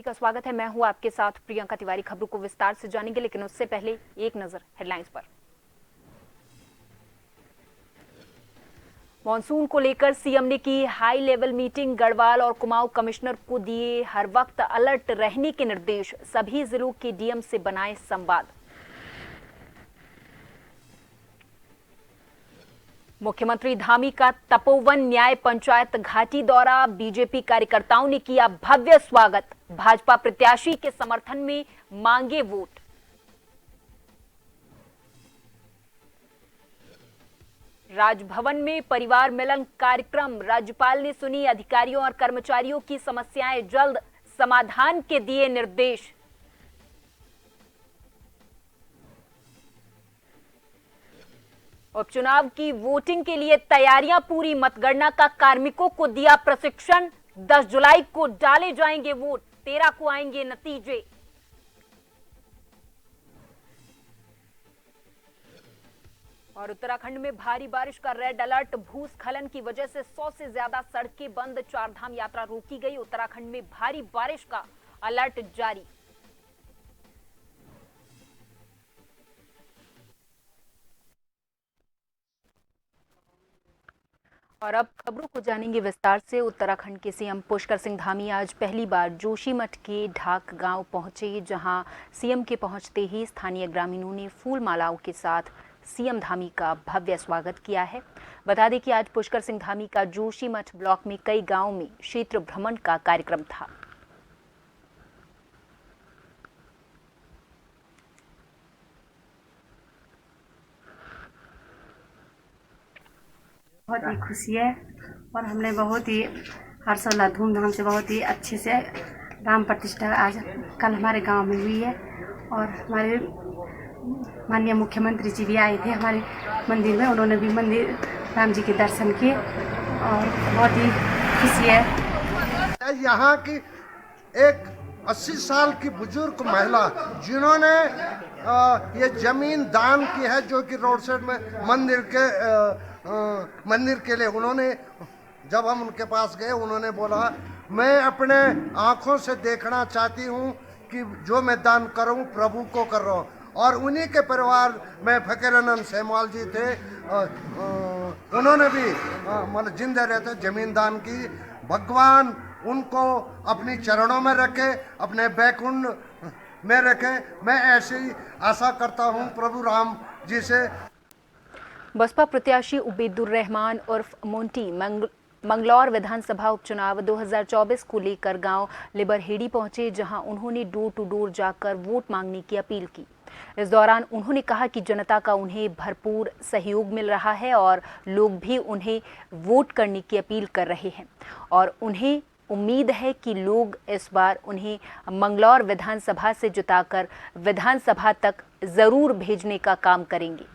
का स्वागत है। मैं हूं आपके साथ प्रियंका तिवारी। खबरों को विस्तार से जानेंगे, लेकिन उससे पहले एक नजर हेडलाइंस पर। मॉनसून को लेकर सीएम ने की हाई लेवल मीटिंग। गढ़वाल और कुमाऊं कमिश्नर को दिए हर वक्त अलर्ट रहने के निर्देश। सभी जिलों के डीएम से बनाए संवाद। मुख्यमंत्री धामी का तपोवन न्याय पंचायत घाटी दौरा। बीजेपी कार्यकर्ताओं ने किया भव्य स्वागत। भाजपा प्रत्याशी के समर्थन में मांगे वोट। राजभवन में परिवार मिलन कार्यक्रम। राज्यपाल ने सुनी अधिकारियों और कर्मचारियों की समस्याएं, जल्द समाधान के दिए निर्देश। उपचुनाव की वोटिंग के लिए तैयारियां पूरी। मतगणना का कार्मिकों को दिया प्रशिक्षण। 10 जुलाई को डाले जाएंगे वोट, 13 को आएंगे नतीजे। और उत्तराखंड में भारी बारिश का रेड अलर्ट। भूस्खलन की वजह से 100 से ज्यादा सड़कें बंद। चारधाम यात्रा रोकी गई। उत्तराखंड में भारी बारिश का अलर्ट जारी। और अब खबरों को जानेंगे विस्तार से। उत्तराखंड के सीएम पुष्कर सिंह धामी आज पहली बार जोशीमठ के ढाक गांव पहुंचे, जहां सीएम के पहुंचते ही स्थानीय ग्रामीणों ने फूल मालाओं के साथ सीएम धामी का भव्य स्वागत किया है। बता दें कि आज पुष्कर सिंह धामी का जोशीमठ ब्लॉक में कई गांवों में क्षेत्र भ्रमण का कार्यक्रम था। बहुत ही खुशी है और हमने बहुत ही हर्षोल्लास धूमधाम से बहुत ही अच्छे से राम प्रतिष्ठा आज कल हमारे गांव में हुई है। और हमारे माननीय मुख्यमंत्री जी भी आए थे हमारे मंदिर में। उन्होंने भी मंदिर राम जी के दर्शन किए और बहुत ही खुशी है। यहाँ की एक 80 साल की बुजुर्ग महिला जिन्होंने ये जमीन दान की है, जो कि रोड साइड में मंदिर के लिए, उन्होंने जब हम उनके पास गए उन्होंने बोला मैं अपने आंखों से देखना चाहती हूँ कि जो मैं दान करूँ प्रभु को कर रहा हूँ। और उन्हीं के परिवार में फकीरानंद सेमवाल जी थे, उन्होंने भी मतलब जिंदा रहते जमीन दान की। भगवान उनको अपनी चरणों में रखे, अपने बैकुंठ में रखे। मैं ऐसी आशा करता हूँ प्रभु राम जी से। बसपा प्रत्याशी उबैदुर रहमान उर्फ मोंटी मंगलौर विधानसभा उपचुनाव 2024 को लेकर गांव लिबरहेड़ी पहुंचे, जहां उन्होंने डोर टू डोर जाकर वोट मांगने की अपील की। इस दौरान उन्होंने कहा कि जनता का उन्हें भरपूर सहयोग मिल रहा है और लोग भी उन्हें वोट करने की अपील कर रहे हैं और उन्हें उम्मीद है कि लोग इस बार उन्हें मंगलौर विधानसभा से जिताकर विधानसभा तक जरूर भेजने का काम करेंगे।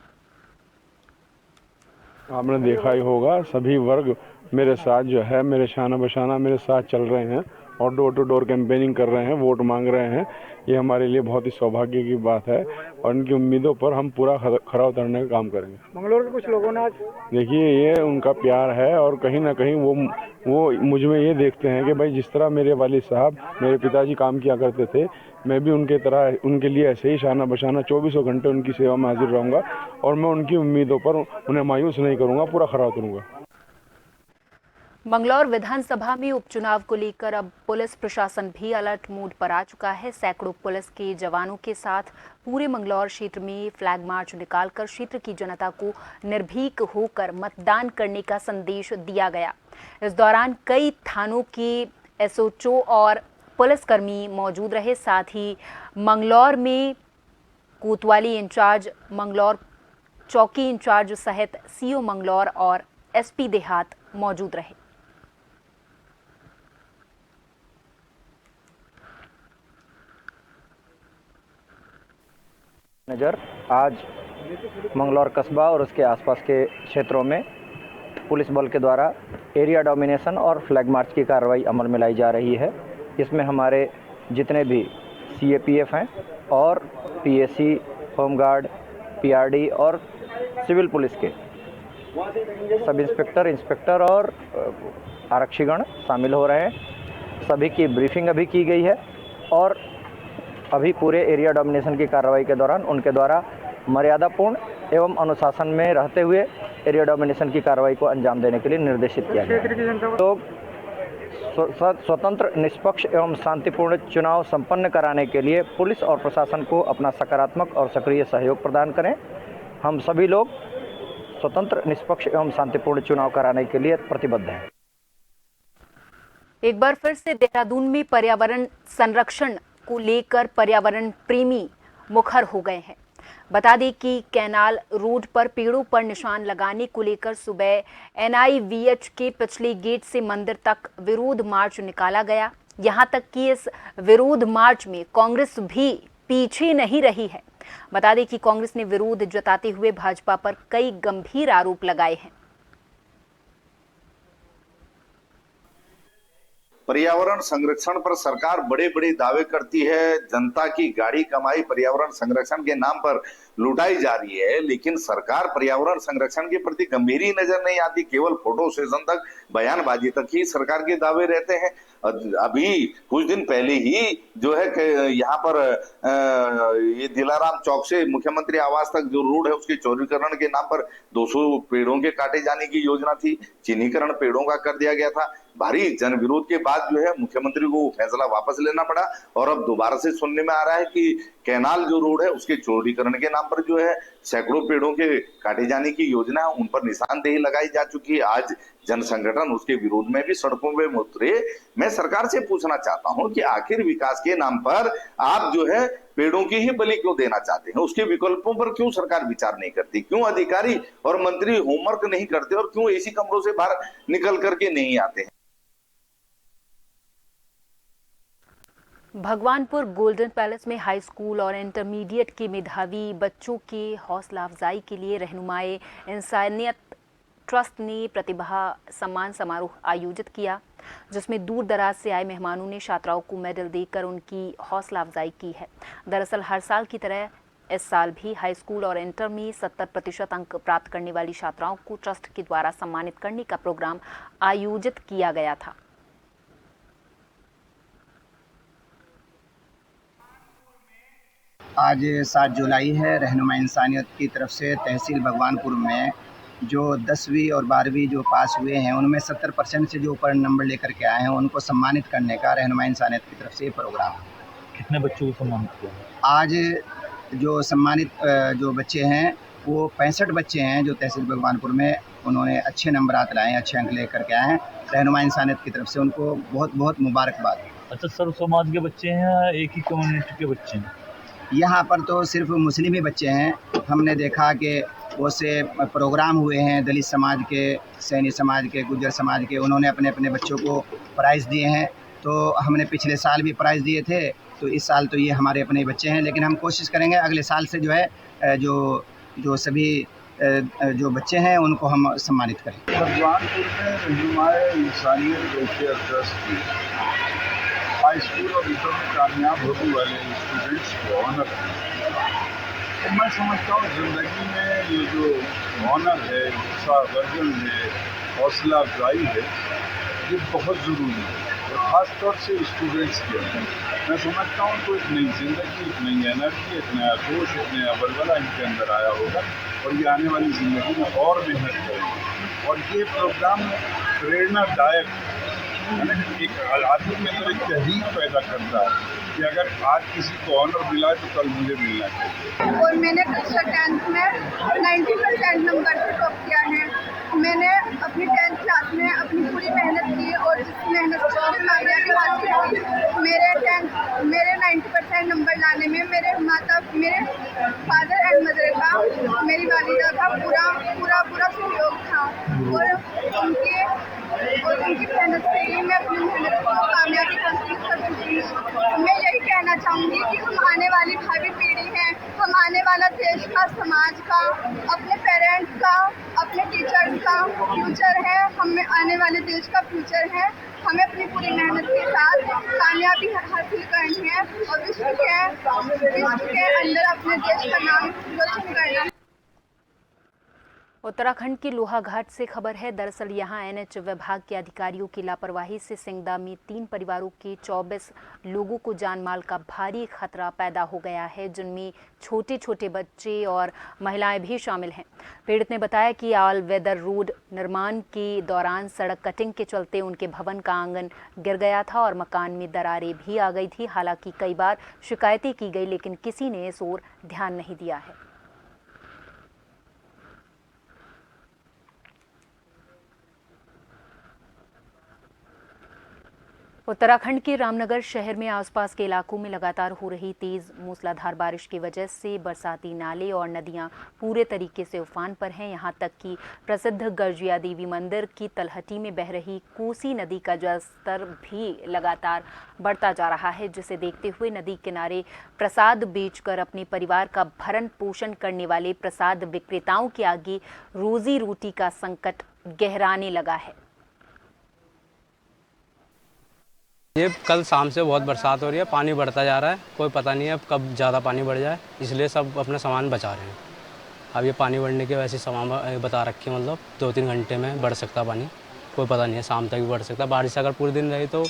आपने देखा ही होगा, सभी वर्ग मेरे साथ जो है, मेरे शाना बशाना मेरे साथ चल रहे हैं और डोर टू डोर कैंपेनिंग कर रहे हैं, वोट मांग रहे हैं। ये हमारे लिए बहुत ही सौभाग्य की बात है और उनकी उम्मीदों पर हम पूरा खरा उतरने का काम करेंगे। मंगलौर के कुछ लोगों ने आज देखिए, ये उनका प्यार है और कहीं ना कहीं वो मुझ में ये देखते हैं कि भाई जिस तरह मेरे वालिद साहब, मेरे पिताजी काम किया करते थे, मैं भी उनके तरह उनके लिए ऐसे ही शाना बशाना 24 घंटे उनकी सेवा में हाजिर रहूँगा और मैं उनकी उम्मीदों पर उन्हें मायूस नहीं करूँगा, पूरा खरा उतरूँगा। मंगलौर विधानसभा में उपचुनाव को लेकर अब पुलिस प्रशासन भी अलर्ट मोड पर आ चुका है। सैकड़ों पुलिस के जवानों के साथ पूरे मंगलौर क्षेत्र में फ्लैग मार्च निकालकर क्षेत्र की जनता को निर्भीक होकर मतदान करने का संदेश दिया गया। इस दौरान कई थानों के एसओचओ और पुलिसकर्मी मौजूद रहे। साथ ही मंगलौर में कोतवाली इंचार्ज, मंगलौर चौकी इंचार्ज सहित सीओ मंगलौर और एसपी देहात मौजूद रहे। नज़र आज मंगलौर कस्बा और उसके आसपास के क्षेत्रों में पुलिस बल के द्वारा एरिया डोमिनेशन और फ्लैग मार्च की कार्रवाई अमल में लाई जा रही है। इसमें हमारे जितने भी सीएपीएफ हैं और पीएसी, होमगार्ड, पीआरडी और सिविल पुलिस के सब इंस्पेक्टर और आरक्षीगण शामिल हो रहे हैं। सभी की ब्रीफिंग अभी की गई है और अभी पूरे एरिया डोमिनेशन की कार्रवाई के दौरान उनके द्वारा मर्यादापूर्ण एवं अनुशासन में रहते हुए एरिया डोमिनेशन की कार्रवाई को अंजाम देने के लिए निर्देशित किया गया। लोग स्वतंत्र, निष्पक्ष एवं शांतिपूर्ण चुनाव संपन्न कराने के लिए पुलिस और प्रशासन को अपना सकारात्मक और सक्रिय सहयोग प्रदान करें। हम सभी लोग स्वतंत्र, निष्पक्ष एवं शांतिपूर्ण चुनाव कराने के लिए प्रतिबद्ध हैं। एक बार फिर से देहरादून में पर्यावरण संरक्षण को लेकर पर्यावरण प्रेमी मुखर हो गए हैं। बता दें कि कैनाल रोड पर पेड़ों पर निशान लगाने को लेकर सुबह NIVH के पिछले गेट से मंदिर तक विरोध मार्च निकाला गया। यहां तक कि इस विरोध मार्च में कांग्रेस भी पीछे नहीं रही है। बता दें कि कांग्रेस ने विरोध जताते हुए भाजपा पर कई गंभीर आरोप लगाए हैं। पर्यावरण संरक्षण पर सरकार बड़े बड़े दावे करती है, जनता की गाड़ी कमाई पर्यावरण संरक्षण के नाम पर लुटाई जा रही है, लेकिन सरकार पर्यावरण संरक्षण के प्रति गंभीर ही नजर नहीं आती। केवल फोटो सेशन तक, बयानबाजी तक ही सरकार के दावे रहते हैं। अभी कुछ दिन पहले ही जो है यहाँ पर ये दिलाराम चौक से मुख्यमंत्री आवास तक जो रोड है उसके चौड़ीकरण के नाम पर 200 पेड़ों के काटे जाने की योजना थी, चिन्हीकरण पेड़ों का कर दिया गया था। भारी जन विरोध के बाद जो है मुख्यमंत्री को फैसला वापस लेना पड़ा और अब दोबारा से सुनने में आ रहा है कि कैनाल जो रोड है उसके चौड़ीकरण के नाम पर जो है सैकड़ों पेड़ों के काटे जाने की योजना है, उन पर निशानदेही लगाई जा चुकी है। आज जन संगठन उसके विरोध में भी सड़कों में उतरे। मैं सरकार से पूछना चाहता हूं कि आखिर विकास के नाम पर आप जो है पेड़ों की ही बलि क्यों देना चाहते हैं? उसके विकल्पों पर क्यों सरकार विचार नहीं करती? क्यों अधिकारी और मंत्री होमवर्क नहीं करते और क्यों एसी कमरों से बाहर निकल करके नहीं आते हैं? भगवानपुर गोल्डन पैलेस में हाई स्कूल और इंटरमीडिएट के मेधावी बच्चों के हौसला अफजाई के लिए रहनुमाए इंसानियत ट्रस्ट ने प्रतिभा सम्मान समारोह आयोजित किया, जिसमें दूर दराज से आए मेहमानों ने छात्राओं को मेडल देकर उनकी हौसला अफजाई की है। दरअसल हर साल की तरह इस साल भी हाई स्कूल और इंटर में 70% अंक प्राप्त करने वाली छात्राओं को ट्रस्ट के द्वारा सम्मानित करने का प्रोग्राम आयोजित किया गया था। आज 7 जुलाई है। रहनुमा इंसानियत की तरफ से तहसील भगवानपुर में जो 10वीं और 12वीं जो पास हुए हैं उनमें 70% से जो ऊपर नंबर लेकर के आए हैं उनको सम्मानित करने का रहनुमा इंसानियत की तरफ से ये प्रोग्राम है। कितने बच्चों को सम्मानित किया? आज जो सम्मानित जो बच्चे हैं वो 65 बच्चे हैं जो तहसील भगवानपुर में उन्होंने अच्छे नंबरात लाए हैं, अच्छे अंक लेकर के आए हैं। रहनुमा इंसानियत की तरफ से उनको बहुत बहुत मुबारकबाद। अच्छा, सर्व समाज के बच्चे हैं या एक ही कम्युनिटी के बच्चे हैं? यहाँ पर तो सिर्फ मुस्लिम ही बच्चे हैं। हमने देखा कि वो से प्रोग्राम हुए हैं दलित समाज के, सैनी समाज के, गुर्जर समाज के, उन्होंने अपने अपने बच्चों को प्राइज़ दिए हैं। तो हमने पिछले साल भी प्राइज़ दिए थे, तो इस साल तो ये हमारे अपने बच्चे हैं, लेकिन हम कोशिश करेंगे अगले साल से जो है जो सभी जो बच्चे हैं उनको हम सम्मानित करें। भगवानपुर में रहनुमाए इंसानियत वेलफेयर ट्रस्ट की हाई स्कूल और इंटर में कामयाब होने वाले स्टूडेंट्स को ऑनर है। तो मैं समझता हूँ ज़िंदगी में ये जो ऑनर है, उत्साहवर्धन है, हौसला अफजाई है, ये बहुत ज़रूरी है और ख़ास तौर से स्टूडेंट्स के अंदर। मैं समझता हूँ उनको एक नई ज़िंदगी, एक नई एनर्जी, एक नया जोश, एक नया बलबला इनके अंदर आया होगा और ये आने वाली ज़िंदगी में और मेहनत करेंगे। और ये प्रोग्राम प्रेरणादायक एक आदमी के अंदर एक तहरीक पैदा करता है कि अगर आज किसी को ऑनर मिला तो कल मुझे मिलना चाहिए। और मैंने कक्षा 10th में 90% नंबर से टॉप किया है। मैंने अपनी 10th क्लास में अपनी पूरी मेहनत की और जिस मेहनत से कामयाबी हासिल की। मेरे 90% नंबर लाने में मेरे फादर एंड मदर का, मेरी वालिदा का पूरा सहयोग था और उनकी मेहनत से ही मैं अपनी मेहनत को कामयाबी हासिल कर चुकी हूँ। मैं यही कहना चाहूँगी कि हम आने वाली भावी पीढ़ी हैं, हम आने वाला देश का, समाज का, अपने पेरेंट्स का, अपने टीचर्स का फ्यूचर है। हम आने वाले देश का फ्यूचर है। हमें अपनी पूरी मेहनत के साथ कामयाबी हासिल करनी है और विश्व के अंदर अपने देश का नाम रोशन करना है। उत्तराखंड के लोहाघाट से खबर है। दरअसल यहां एनएच विभाग के अधिकारियों की लापरवाही से सिंगदा में 3 परिवारों के 24 लोगों को जानमाल का भारी खतरा पैदा हो गया है, जिनमें छोटे छोटे बच्चे और महिलाएं भी शामिल हैं। पीड़ित ने बताया कि ऑल वेदर रोड निर्माण के दौरान सड़क कटिंग के चलते उनके भवन का आंगन गिर गया था और मकान में दरारें भी आ गई थी। हालांकि कई बार शिकायतें की गई, लेकिन किसी ने इस ओर ध्यान नहीं दिया है। उत्तराखंड के रामनगर शहर में आसपास के इलाकों में लगातार हो रही तेज मूसलाधार बारिश की वजह से बरसाती नाले और नदियां पूरे तरीके से उफान पर हैं। यहां तक कि प्रसिद्ध गर्जिया देवी मंदिर की तलहटी में बह रही कोसी नदी का जलस्तर भी लगातार बढ़ता जा रहा है, जिसे देखते हुए नदी किनारे प्रसाद बेचकर अपने परिवार का भरण पोषण करने वाले प्रसाद विक्रेताओं के आगे रोजी रोटी का संकट गहराने लगा है। ये कल शाम से बहुत बरसात हो रही है, पानी बढ़ता जा रहा है, कोई पता नहीं है अब कब ज़्यादा पानी बढ़ जाए, इसलिए सब अपना सामान बचा रहे हैं। अब ये पानी बढ़ने के वैसे सामान बता रखे, मतलब 2-3 घंटे में बढ़ सकता पानी, कोई पता नहीं है, शाम तक भी बढ़ सकता। बारिश अगर पूरे दिन रही तो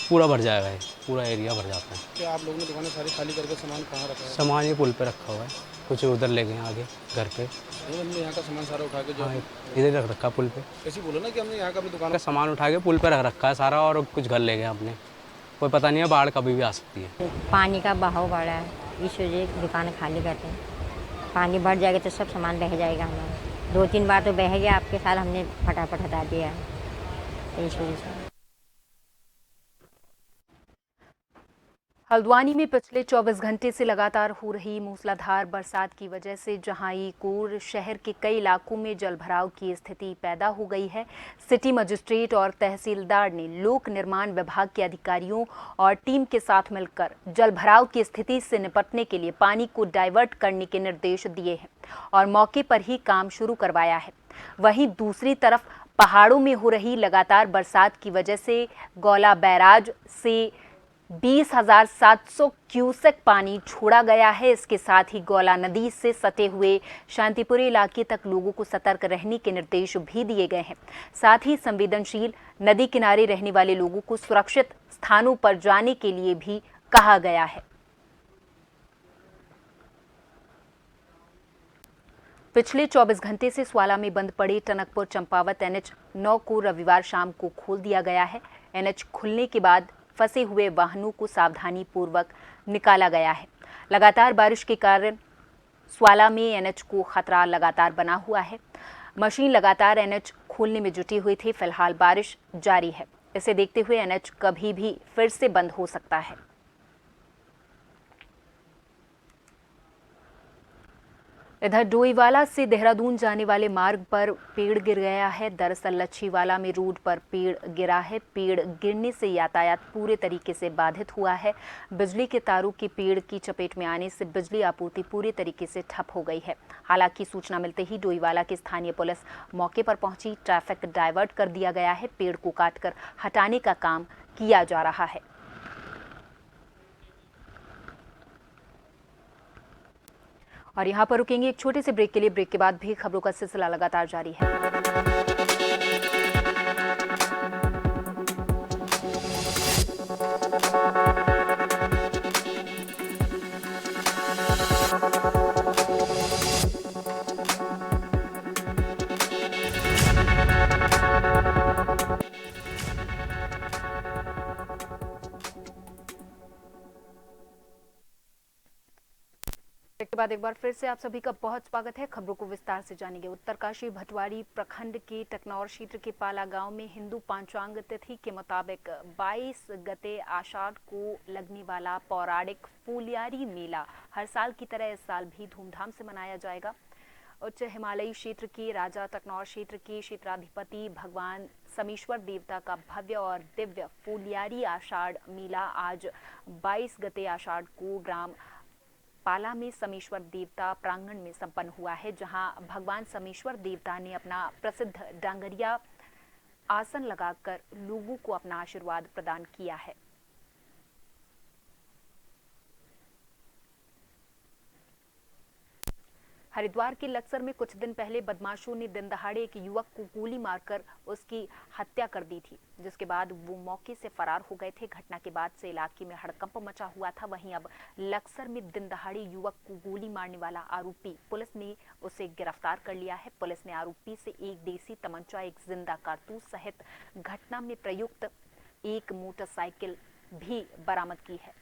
पूरा भर जाएगा, ये पूरा एरिया भर जाता है। क्या आप लोगों ने दुकानें सारी खाली करके सामान कहाँ रखा है? सामान ये पुल पे रखा हुआ है, कुछ उधर ले गए आगे घर पे। हमने यहाँ का सामान सारा उठा के जो इधर रख रखा पुल पे। ऐसे बोलो ना कि हमने यहाँ का अपनी दुकान का सामान उठा के पुल पे रख रखा है सारा, और कुछ घर ले गए अपने, कोई पता नहीं है, बाढ़ कभी भी आ सकती है। पानी का बहाव बढ़ा है, इस वजह दुकान खाली करते हैं। पानी बढ़ जाएगा तो सब सामान बह जाएगा हमारा। 2-3 बार तो बह गया, आपके साथ हमने फटाफट हटा दिया है इस वजह से। हल्द्वानी में पिछले 24 घंटे से लगातार हो रही मूसलाधार बरसात की वजह से जहां एक ओर शहर के कई इलाकों में जलभराव की स्थिति पैदा हो गई है, सिटी मजिस्ट्रेट और तहसीलदार ने लोक निर्माण विभाग के अधिकारियों और टीम के साथ मिलकर जलभराव की स्थिति से निपटने के लिए पानी को डाइवर्ट करने के निर्देश दिए हैं और मौके पर ही काम शुरू करवाया है। वहीं दूसरी तरफ पहाड़ों में हो रही लगातार बरसात की वजह से गौला बैराज से 20,700 क्यूसेक पानी छोड़ा गया है। इसके साथ ही गौला नदी से सटे हुए शांतिपुरी इलाके तक लोगों को सतर्क रहने के निर्देश भी दिए गए हैं। साथ ही संवेदनशील नदी किनारे रहने वाले लोगों को सुरक्षित स्थानों पर जाने के लिए भी कहा गया है। पिछले 24 घंटे से स्वाला में बंद पड़े टनकपुर चंपावत NH 9 को रविवार शाम को खोल दिया गया है। NH खुलने के बाद फंसे हुए वाहनों को सावधानी पूर्वक निकाला गया है। लगातार बारिश के कारण स्वाला में NH को खतरा लगातार बना हुआ है। मशीन लगातार NH खोलने में जुटी हुई थी। फिलहाल बारिश जारी है, इसे देखते हुए NH कभी भी फिर से बंद हो सकता है। इधर डोईवाला से देहरादून जाने वाले मार्ग पर पेड़ गिर गया है। दरअसल लच्छीवाला में रोड पर पेड़ गिरा है। पेड़ गिरने से यातायात पूरे तरीके से बाधित हुआ है। बिजली के तारों के पेड़ की चपेट में आने से बिजली आपूर्ति पूरे तरीके से ठप हो गई है। हालांकि सूचना मिलते ही डोईवाला की स्थानीय पुलिस मौके पर पहुंची, ट्रैफिक डाइवर्ट कर दिया गया है। पेड़ को काटकर हटाने का काम किया जा रहा है। और यहाँ पर रुकेंगे एक छोटे से ब्रेक के लिए। ब्रेक के बाद भी खबरों का सिलसिला लगातार जारी है। के बाद एक बार फिर से आप सभी का बहुत स्वागत है। खबरों को विस्तार से जानेंगे। उत्तरकाशी भटवाड़ी प्रखंड के टकनौर क्षेत्र के पाला गांव में हिंदू पंचांग तिथि के मुताबिक 22 गते आषाढ़ को लगने वाला पौराणिक फुलियारी मेला हर साल की तरह इस साल भी धूमधाम से मनाया जाएगा। उच्च हिमालयी क्षेत्र के राजा टकनौर क्षेत्र के क्षेत्राधिपति भगवान समीश्वर देवता का भव्य और दिव्य फुलियारी आषाढ़ मेला आज 22 गते आषाढ़ को ग्राम पाला में समीश्वर देवता प्रांगण में संपन्न हुआ है, जहां भगवान समीश्वर देवता ने अपना प्रसिद्ध डांगरिया आसन लगाकर लोगों को अपना आशीर्वाद प्रदान किया है। हरिद्वार के लक्सर में कुछ दिन पहले बदमाशों ने दिन दहाड़े एक युवक को गोली मारकर उसकी हत्या कर दी थी, जिसके बाद वो मौके से फरार हो गए थे। घटना के बाद से इलाके में हड़कंप मचा हुआ था। वहीं अब लक्सर में दिन दहाड़े युवक को गोली मारने वाला आरोपी पुलिस ने उसे गिरफ्तार कर लिया है। पुलिस ने आरोपी से एक देसी तमंचा, एक जिंदा कारतूस सहित घटना में प्रयुक्त एक मोटरसाइकिल भी बरामद की है।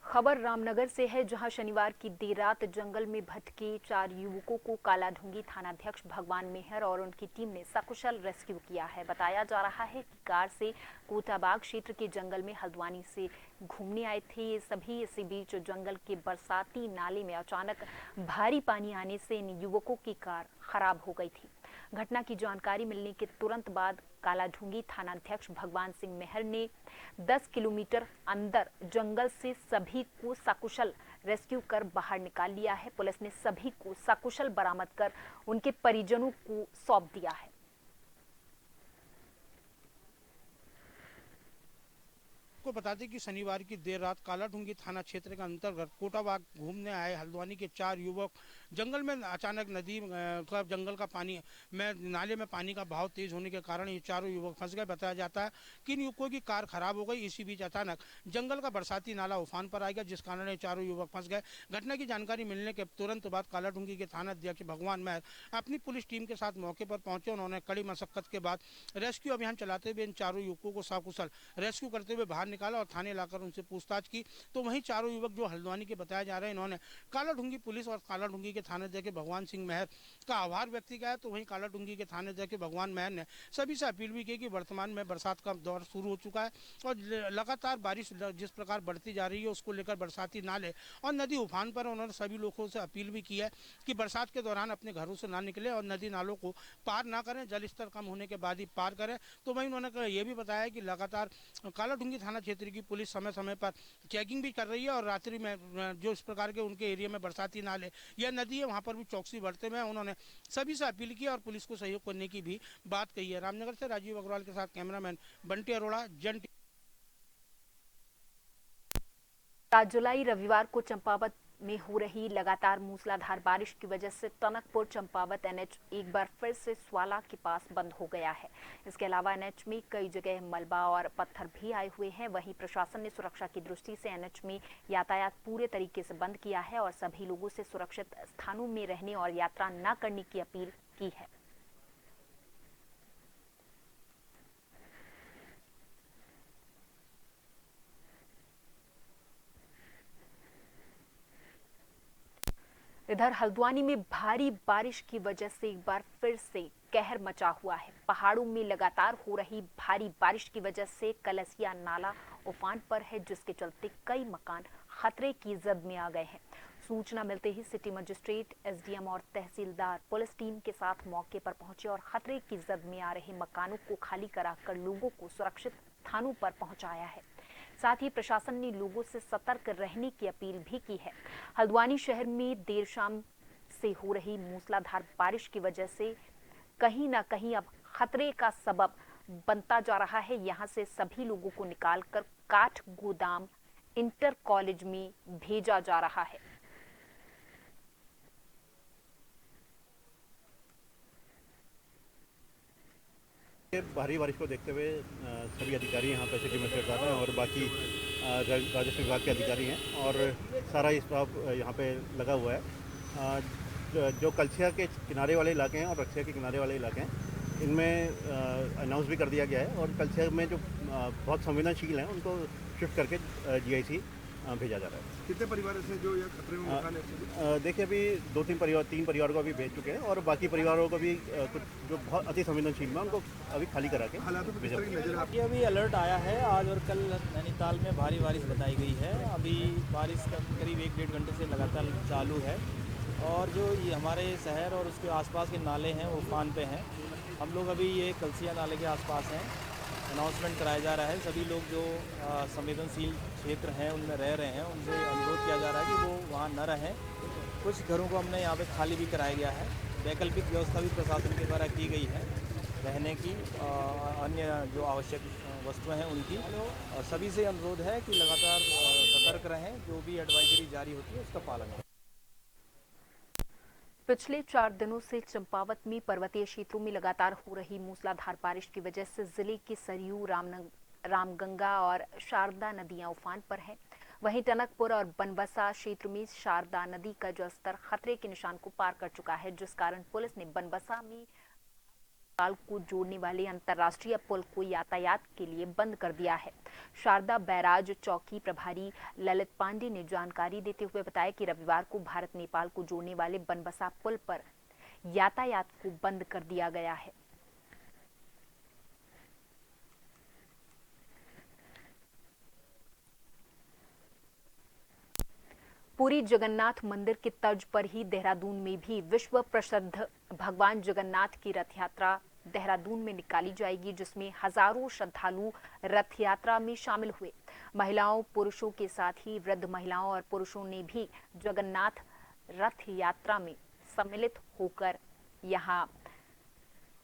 खबर रामनगर से है, जहां शनिवार की देर रात जंगल में भटके 4 युवकों को कालाढूंगी थानाध्यक्ष भगवान मेहर और उनकी टीम ने सकुशल रेस्क्यू किया है। बताया जा रहा है कि कार से कोटाबाग क्षेत्र के जंगल में हल्द्वानी से घूमने आए थे ये सभी। इसी बीच जंगल के बरसाती नाले में अचानक भारी पानी आने से इन युवकों की कार खराब हो गई थी। घटना की जानकारी मिलने के तुरंत बाद कालाढूंगी थानाध्यक्ष भगवान सिंह मेहर ने 10 किलोमीटर अंदर जंगल से सभी को सकुशल रेस्क्यू कर बाहर निकाल लिया है। पुलिस ने सभी को सकुशल बरामद कर उनके परिजनों को सौंप दिया है। आपको बता दें कि शनिवार की देर रात कालाढूंगी थाना क्षेत्र के अंतर्गत कोटाबाग घूमने आए हल्द्वानी के 4 युवक जंगल में अचानक जंगल का पानी नाले में पानी का बहाव तेज होने के कारण ये चारों युवक फंस गए। बताया जाता है कि इन युवकों की कार खराब हो गई। इसी बीच अचानक जंगल का बरसाती नाला उफान पर आ गया, जिस कारण ये चारों युवक फंस गए। घटना की जानकारी मिलने के तुरंत बाद कालाढूंगी के थाना अध्यक्ष भगवान मेहर अपनी पुलिस टीम के साथ मौके पर पहुंचे। उन्होंने कड़ी मशक्कत के बाद रेस्क्यू अभियान चलाते हुए इन चारों युवकों को सकुशल रेस्क्यू करते हुए बाहर निकाला और थाने लाकर उनसे पूछताछ की। तो वहीं चारों युवक जो हल्द्वानी के बताए जा रहे हैं, इन्होंने कालाढूंगी पुलिस और कालाढूंगी के थानाध्यक्ष भगवान सिंह मेहर का आभार व्यक्त किया है। तो वहीं कालाढूंगी के थानाध्यक्ष भगवान मेहर ने सभी से अपील भी की कि वर्तमान में बरसात का दौर शुरू हो चुका है और लगातार बारिश जिस प्रकार बढ़ती जा रही है उसको लेकर बरसाती नाले और नदी उफान पर। उन्होंने सभी लोगों से अपील भी की है कि बरसात के दौरान अपने घरों से ना निकले और नदी नालों को पार ना करें, जल स्तर कम होने के बाद ही पार करें। तो वहीं उन्होंने ये भी बताया कि लगातार कालाढूंगी थाना क्षेत्र की पुलिस समय समय पर चेकिंग भी कर रही है और रात्रि में जो इस प्रकार के उनके एरिया में बरसाती नाले या नदी है वहां पर भी चौकसी बढ़ते हुए उन्होंने सभी से अपील की और पुलिस को सहयोग करने की भी बात कही है। रामनगर से राजीव अग्रवाल के साथ कैमरामैन बंटी अरोड़ा, जन। 7 जुलाई रविवार को चंपावत में हो रही लगातार मूसलाधार बारिश की वजह से टनकपुर चंपावत एनएच एक बार फिर से स्वाला के पास बंद हो गया है। इसके अलावा एनएच में कई जगह मलबा और पत्थर भी आए हुए हैं। वहीं प्रशासन ने सुरक्षा की दृष्टि से एनएच में यातायात पूरे तरीके से बंद किया है और सभी लोगों से सुरक्षित स्थानों में रहने और यात्रा न करने की अपील की है। इधर हल्द्वानी में भारी बारिश की वजह से एक बार फिर से कहर मचा हुआ है। पहाड़ों में लगातार हो रही भारी बारिश की वजह से कलसिया नाला उफान पर है, जिसके चलते कई मकान खतरे की जद में आ गए हैं। सूचना मिलते ही सिटी मजिस्ट्रेट, एसडीएम और तहसीलदार पुलिस टीम के साथ मौके पर पहुंचे और खतरे की जद में आ रहे मकानों को खाली कराकर लोगों को सुरक्षित स्थानों पर पहुंचाया है। साथ ही प्रशासन ने लोगों से सतर्क रहने की अपील भी की है। हल्द्वानी शहर में देर शाम से हो रही मूसलाधार बारिश की वजह से कहीं ना कहीं अब खतरे का सबब बनता जा रहा है। यहां से सभी लोगों को निकालकर काठ गोदाम इंटर कॉलेज में भेजा जा रहा है। भारी बारिश को देखते हुए सभी अधिकारी यहाँ पे सिटी मजिस्ट्रेट साहब हैं और बाकी राजस्व विभाग के अधिकारी हैं और सारा स्टाफ यहाँ पे लगा हुआ है। जो कलसिया के किनारे वाले इलाके हैं और रक्षिया के किनारे वाले इलाके हैं, इनमें अनाउंस भी कर दिया गया है और कलसिया में जो बहुत संवेदनशील हैं उनको शिफ्ट करके जीआईसी भेजा जा रहा है। कितने परिवार से जो ये खतरे में मकान है? देखिए अभी 3 परिवार को अभी भेज चुके हैं और बाकी परिवारों को भी कुछ जो बहुत अति संवेदनशील है उनको अभी खाली करा के भेजा। ये अभी अलर्ट आया है, आज और कल नैनीताल में भारी बारिश बताई गई है। अभी बारिश का करीब 1-1.5 घंटे से लगातार चालू है और जो ये हमारे शहर और उसके आसपास के नाले हैं वो उफान पे हैं। हम लोग अभी ये कलसिया नाले के आसपास हैं, अनाउंसमेंट कराया जा रहा है। सभी लोग जो संवेदनशील क्षेत्र हैं उनमें रह रहे हैं उनसे अनुरोध किया जा रहा है कि वो वहाँ न रहें। कुछ घरों को हमने यहाँ पे खाली भी कराया गया है। वैकल्पिक व्यवस्था भी प्रशासन के द्वारा की गई है रहने की, अन्य जो आवश्यक वस्तुएं हैं उनकी। और सभी से अनुरोध है कि लगातार सतर्क रहें, जो भी एडवाइजरी जारी होती है उसका पालन करें। पिछले 4 दिनों से चंपावत में पर्वतीय क्षेत्रों में लगातार हो रही मूसलाधार बारिश की वजह से जिले की सरयू, रामगंगा और शारदा नदियां उफान पर हैं। वहीं टनकपुर और बनबसा क्षेत्र में शारदा नदी का जलस्तर खतरे के निशान को पार कर चुका है, जिस कारण पुलिस ने बनबसा में नेपाल को जोड़ने वाले अंतर्राष्ट्रीय पुल को यातायात के लिए बंद कर दिया है। शारदा बैराज चौकी प्रभारी ललित पांडे ने जानकारी देते हुए बताया कि रविवार को भारत नेपाल को जोड़ने वाले बनबसा पुल पर यातायात को बंद कर दिया गया है। पुरी जगन्नाथ मंदिर की तर्ज पर ही देहरादून में भी विश्व प्रसिद्ध भगवान जगन्नाथ की रथ यात्रा देहरादून में निकाली जाएगी, जिसमें हजारों श्रद्धालु रथ यात्रा में शामिल हुए। महिलाओं पुरुषों के साथ ही वृद्ध महिलाओं और पुरुषों ने भी जगन्नाथ रथ यात्रा में सम्मिलित होकर यहाँ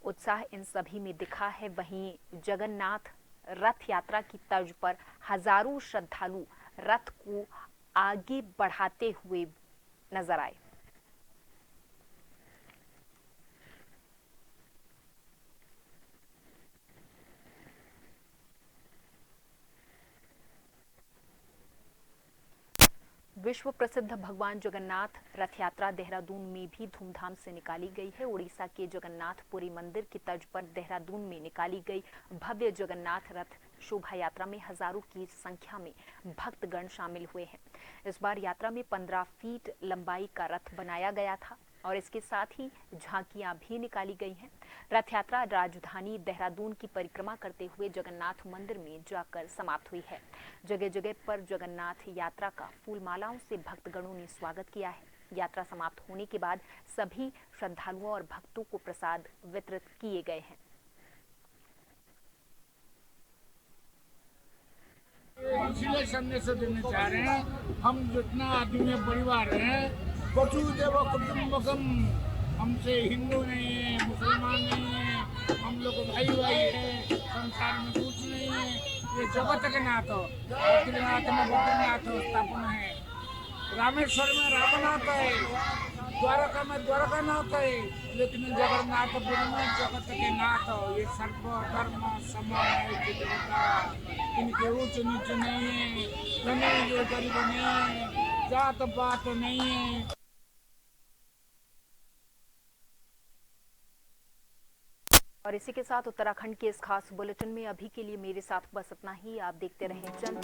उत्साह इन सभी में दिखा है। वहीं जगन्नाथ रथ यात्रा की तर्ज पर हजारों श्रद्धालु रथ को आगे बढ़ाते हुए नजर आए। विश्व प्रसिद्ध भगवान जगन्नाथ रथ यात्रा देहरादून में भी धूमधाम से निकाली गई है। उड़ीसा के जगन्नाथपुरी मंदिर की तर्ज पर देहरादून में निकाली गई भव्य जगन्नाथ रथ शोभा यात्रा में हजारों की संख्या में भक्तगण शामिल हुए हैं। इस बार यात्रा में 15 फीट लंबाई का रथ बनाया गया था और इसके साथ ही झांकियां भी निकाली गई हैं। रथ यात्रा राजधानी देहरादून की परिक्रमा करते हुए जगन्नाथ मंदिर में जाकर समाप्त हुई है। जगह जगह पर जगन्नाथ यात्रा का फूलमालाओं से भक्तगणों ने स्वागत किया है। यात्रा समाप्त होने के बाद सभी श्रद्धालुओं और भक्तों को प्रसाद वितरित किए गए हैं। इसलिए संदेश देना चाह रहे हैं, हम जितना आदमी परिवार है, वसुदेव कुटुंबकम, हमसे हिंदू नहीं है, मुसलमान नहीं है, हम लोग भाई भाई है, संसार में कुछ नहीं है। ये जगत के नाथ हो, बद्रीनाथ में बद्रीनाथ स्थापना है, रामेश्वर में रामनाथ है, द्वारका में द्वारकानाथ है, लेकिन जगन्नाथपुर में जगत के नाथ हो। ये सर्व धर्म समान है, इनके ऊंच नीच नहीं है, धनी जो गरीब नहीं है, जात पात नहीं है। और इसी के साथ उत्तराखंड के इस खास बुलेटिन में अभी के लिए मेरे साथ बस इतना ही। आप देखते रहें जन।